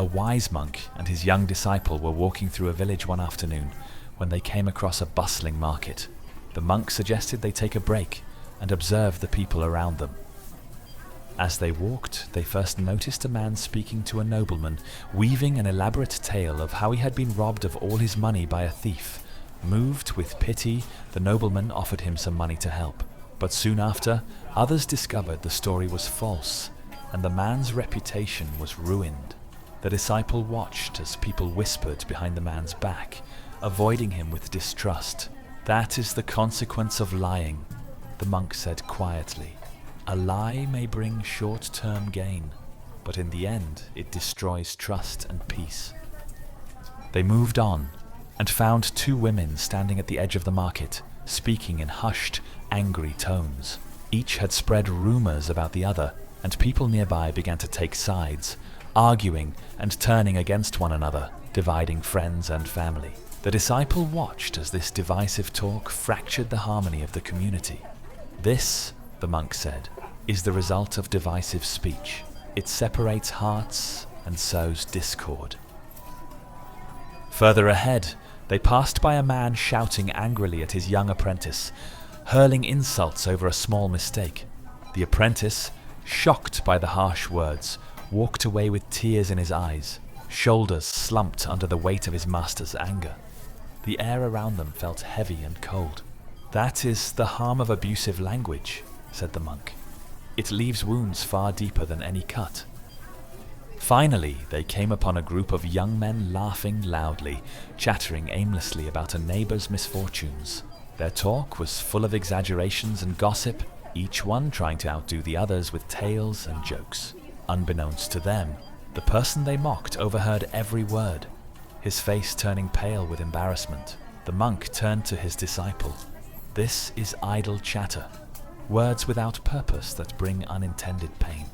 A wise monk and his young disciple were walking through a village one afternoon when they came across a bustling market. The monk suggested they take a break and observe the people around them. As they walked, they first noticed a man speaking to a nobleman, weaving an elaborate tale of how he had been robbed of all his money by a thief. Moved with pity, the nobleman offered him some money to help. But soon after, others discovered the story was false, and the man's reputation was ruined. The disciple watched as people whispered behind the man's back, avoiding him with distrust. "That is the consequence of lying," the monk said quietly. "A lie may bring short-term gain, but in the end it destroys trust and peace." They moved on and found two women standing at the edge of the market, speaking in hushed, angry tones. Each had spread rumors about the other, and people nearby began to take sides, arguing and turning against one another, dividing friends and family. The disciple watched as this divisive talk fractured the harmony of the community. "This," the monk said, "is the result of divisive speech. It separates hearts and sows discord." Further ahead, they passed by a man shouting angrily at his young apprentice, hurling insults over a small mistake. The apprentice, shocked by the harsh words, walked away with tears in his eyes, shoulders slumped under the weight of his master's anger. The air around them felt heavy and cold. "That is the harm of abusive language," said the monk. "It leaves wounds far deeper than any cut." Finally, they came upon a group of young men laughing loudly, chattering aimlessly about a neighbor's misfortunes. Their talk was full of exaggerations and gossip, each one trying to outdo the others with tales and jokes. Unbeknownst to them, the person they mocked overheard every word, his face turning pale with embarrassment. The monk turned to his disciple. "This is idle chatter, words without purpose that bring unintended pain."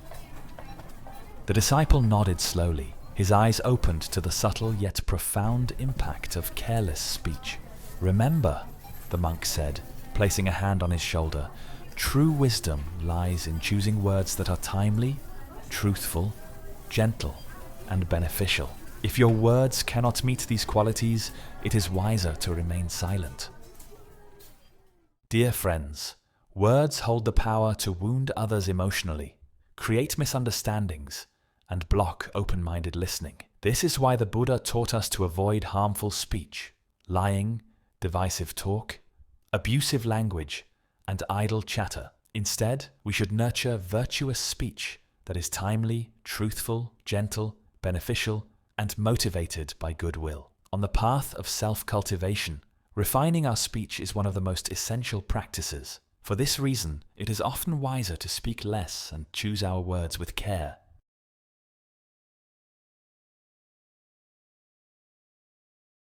The disciple nodded slowly, his eyes opened to the subtle yet profound impact of careless speech. "Remember," the monk said, placing a hand on his shoulder, "true wisdom lies in choosing words that are timely, truthful, gentle, and beneficial. If your words cannot meet these qualities, it is wiser to remain silent." Dear friends, words hold the power to wound others emotionally, create misunderstandings, and block open-minded listening. This is why the Buddha taught us to avoid harmful speech, lying, divisive talk, abusive language, and idle chatter. Instead, we should nurture virtuous speech that is timely, truthful, gentle, beneficial, and motivated by goodwill. On the path of self-cultivation, refining our speech is one of the most essential practices. For this reason, it is often wiser to speak less and choose our words with care.